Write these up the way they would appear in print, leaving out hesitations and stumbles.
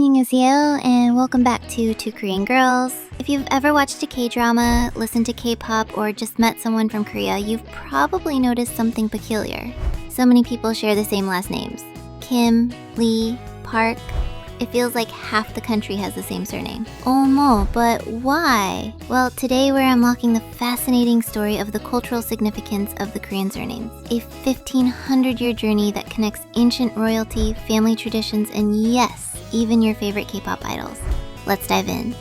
안녕하세요, and welcome back to Two Korean Girls. If you've ever watched a K-drama, listened to K-pop, or just met someone from Korea, you've probably noticed something peculiar. So many people share the same last names. Kim, Lee, Park. It feels like half the country has the same surname. 어머, but why? Well, today we're unlocking the fascinating story of the cultural significance of the Korean surnames. A 1,500-year journey that connects ancient royalty, family traditions, and yes, even your favorite K-pop idols. Let's dive in.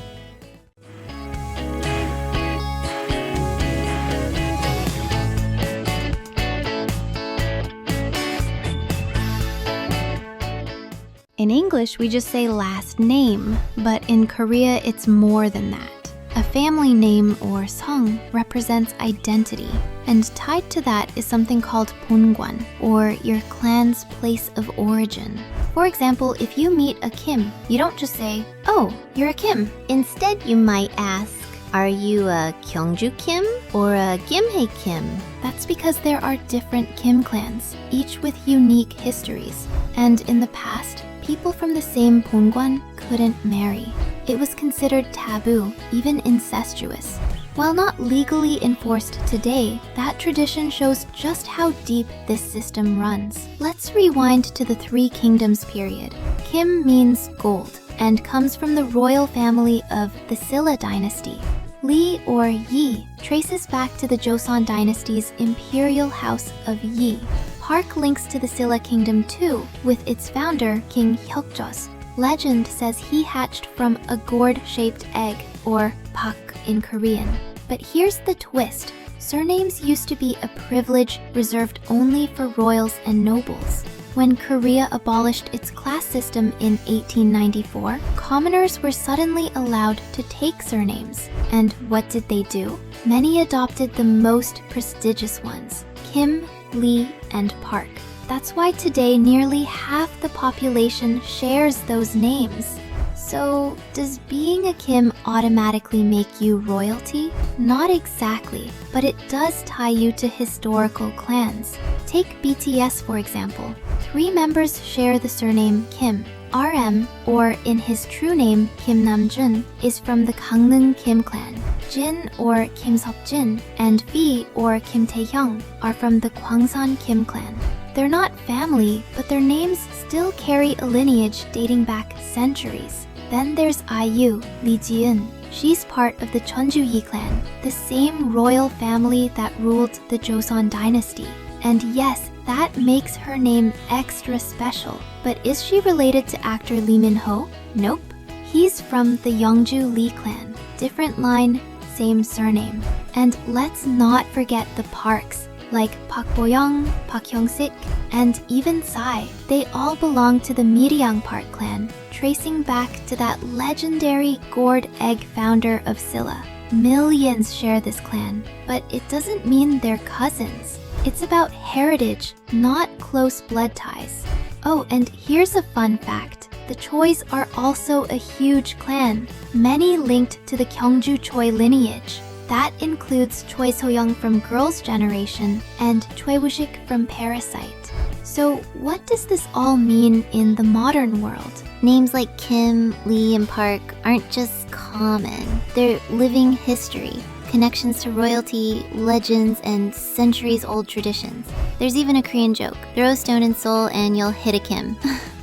In English, we just say last name, but in Korea, it's more than that. A family name or seong represents identity, and tied to that is something called 본관, or your clan's place of origin. For example, if you meet a Kim, you don't just say, "Oh, you're a Kim." Instead, you might ask, are you a Kyungju Kim or a Gimhae Kim? That's because there are different Kim clans, each with unique histories. And in the past, people from the same 본관 couldn't marry. It was considered taboo, even incestuous. While not legally enforced today, that tradition shows just how deep this system runs. Let's rewind to the Three Kingdoms period. Kim means gold and comes from the royal family of the Silla dynasty. Lee or Yi traces back to the Joseon dynasty's imperial house of Yi. Park links to the Silla kingdom too, with its founder, King Hyukjos. Legend says he hatched from a gourd-shaped egg, or pak in Korean. But here's the twist. Surnames used to be a privilege reserved only for royals and nobles. When Korea abolished its class system in 1894, commoners were suddenly allowed to take surnames. And what did they do? Many adopted the most prestigious ones, Kim, Lee, and Park. That's why today nearly half the population shares those names. So, does being a Kim automatically make you royalty? Not exactly, but it does tie you to historical clans. Take BTS for example. 3 members share the surname Kim. RM, or in his true name Kim Namjoon, is from the Gangneung Kim clan. Jin or Kim Seokjin and V or Kim Taehyung are from the Kwangsan Kim clan. They're not family, but their names still carry a lineage dating back centuries. Then there's IU, Lee Ji-eun. She's part of the Cheonju Yi clan, the same royal family that ruled the Joseon dynasty. And yes, that makes her name extra special. But is she related to actor Lee Min-ho? Nope. He's from the Yeongju Lee clan. Different line, same surname. And let's not forget the Parks, like Park Bo-young, Park Hyung-sik, and even Psy. They all belong to the Miryang Park clan, tracing back to that legendary gourd egg founder of Silla. Millions share this clan, but it doesn't mean they're cousins. It's about heritage, not close blood ties. Oh, and here's a fun fact. The Chois are also a huge clan, many linked to the Gyeongju Choi lineage. That includes Choi So-young from Girls' Generation and Choi Woo-sik from Parasite. So what does this all mean in the modern world? Names like Kim, Lee, and Park aren't just common. They're living history, connections to royalty, legends, and centuries-old traditions. There's even a Korean joke, throw a stone in Seoul and you'll hit a Kim.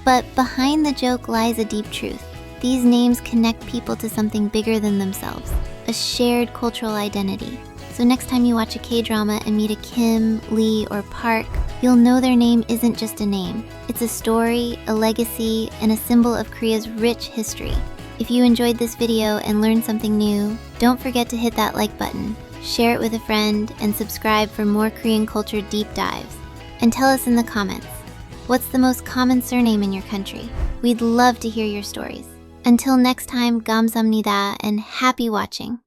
But behind the joke lies a deep truth. These names connect people to something bigger than themselves, a shared cultural identity. So next time you watch a K-drama and meet a Kim, Lee, or Park, you'll know their name isn't just a name. It's a story, a legacy, and a symbol of Korea's rich history. If you enjoyed this video and learned something new, don't forget to hit that like button, share it with a friend, and subscribe for more Korean culture deep dives. And tell us in the comments, what's the most common surname in your country? We'd love to hear your stories. Until next time, 감사합니다 and happy watching!